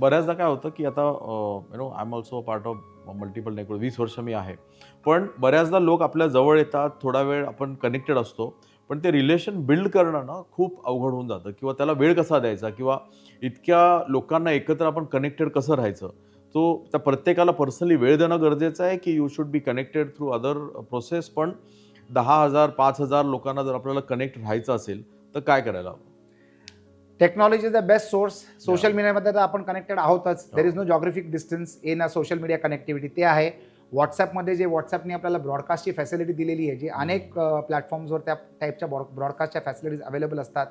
बऱ्याचदा काय होतं की आता I am also part of multiple network, 20 वर्ष मी आहे. पण बऱ्याचदा लोक आपल्या जवळ येतात, थोडा वेळ आपण कनेक्टेड असतो, पण ते रिलेशन बिल्ड करणं ना खूप अवघड होऊन जातं, किंवा त्याला वेळ कसा द्यायचा, किंवा इतक्या लोकांना एकत्र आपण कनेक्टेड कसं राहायचं. तो त्या प्रत्येकाला पर्सनली वेळ देणं गरजेचं आहे, की you should be connected through other process. पण 10,000 5,000 लोकांना जर आपल्याला कनेक्ट राहायचं असेल तर काय करायला हवं? Technology is the best source. Social Yeah. मीडियामध्ये तर आपण कनेक्टेड आहोतच. There is no geographic distance in a social media connectivity. ते आहे. व्हॉट्सॲपमध्ये जे व्हॉट्सॲपने आपल्याला ब्रॉडकास्टची फॅसिलिटी दिलेली आहे, जी अनेक प्लॅटफॉर्म्सवर त्या टाईपच्या ब्रॉडकास्टच्या फॅसिलिटीज अवेलेबल असतात,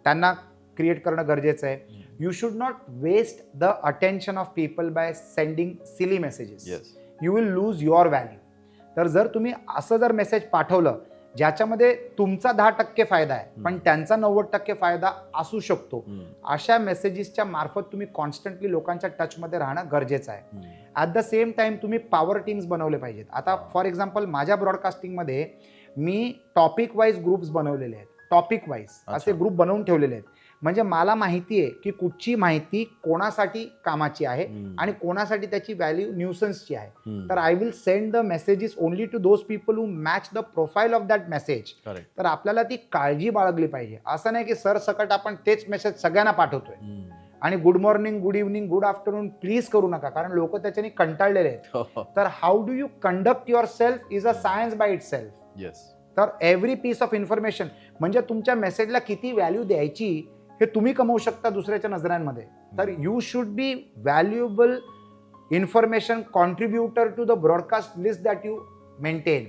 त्यांना क्रिएट करणं गरजेचं आहे. You should not waste the attention of people by sending silly messages. Yes. You will lose your value. तर जर तुम्ही असं जर मेसेज पाठवलं ज्याच्यामध्ये तुमचा 10% फायदा आहे पण त्यांचा 90% फायदा असू शकतो, अशा मेसेजेसच्या मार्फत तुम्ही कॉन्स्टंटली लोकांच्या टचमध्ये राहणं गरजेचं आहे. ॲट द सेम टाइम तुम्ही पॉवर टीम्स बनवले पाहिजेत. आता फॉर एक्झाम्पल माझ्या ब्रॉडकास्टिंगमध्ये मी टॉपिक वाईज ग्रुप्स बनवलेले आहेत. टॉपिक वाईज असे ग्रुप बनवून ठेवलेले आहेत. म्हणजे मला माहिती आहे की कुठची माहिती कोणासाठी कामाची आहे आणि कोणासाठी त्याची व्हॅल्यू न्यूसन्सची आहे. तर I will send the messages only to those people who match the profile of that message. तर आपल्याला ती काळजी बाळगली पाहिजे. असं नाही की सरसकट आपण तेच मेसेज सगळ्यांना पाठवतोय आणि good morning, good evening, good afternoon please करू नका, कारण लोक त्याच्याने कंटाळलेले आहेत. तर how do you conduct your self is a science by itself. Yes. तर एव्हरी पीस ऑफ इन्फॉर्मेशन म्हणजे तुमच्या मेसेजला किती व्हॅल्यू द्यायची हे तुम्ही कमवू शकता दुसऱ्याच्या नजरांमध्ये. तर you should be valuable information contributor to the broadcast list that you maintain.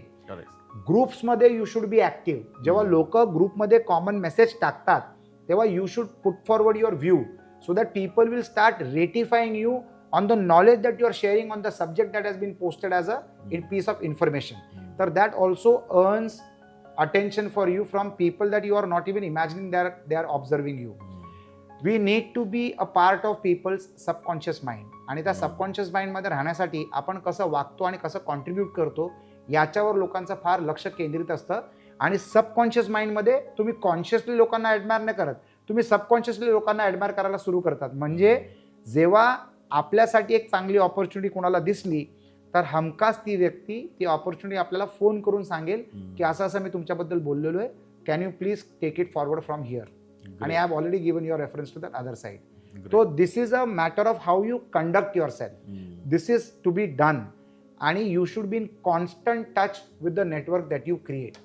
ग्रुप्समध्ये यू शुड बी ॲक्टिव्ह. जेव्हा लोक ग्रुपमध्ये कॉमन मेसेज टाकतात तेव्हा you should put forward your view so that people will start ratifying you on the knowledge that you are sharing on the subject that has been posted as a piece of information. तर that also earns attention for you from people that you are not even imagining they are observing you. We need to be a part of people's subconscious mind. आणि त्या subconscious माइंडमध्ये राहण्यासाठी आपण कसं वागतो आणि कसं contribute करतो याच्यावर लोकांचं फार लक्ष केंद्रित असतं. आणि सबकॉन्शियस माइंडमध्ये तुम्ही कॉन्शियसली लोकांना ॲडमायर नाही करत, तुम्ही सबकॉन्शियसली लोकांना ॲडमायर करायला सुरू करतात. म्हणजे जेव्हा आपल्यासाठी एक चांगली ऑपॉर्च्युनिटी कोणाला दिसली तर हमखास ती व्यक्ती ती ऑपॉर्च्युनिटी आपल्याला फोन करून सांगेल की असं असं मी तुमच्याबद्दल बोललेलो आहे, can you please take it forward from here. आणि I have already given your reference to that other side. So this is a matter of how you conduct your self. This is to be done आणि you should be in constant touch with the network that you create.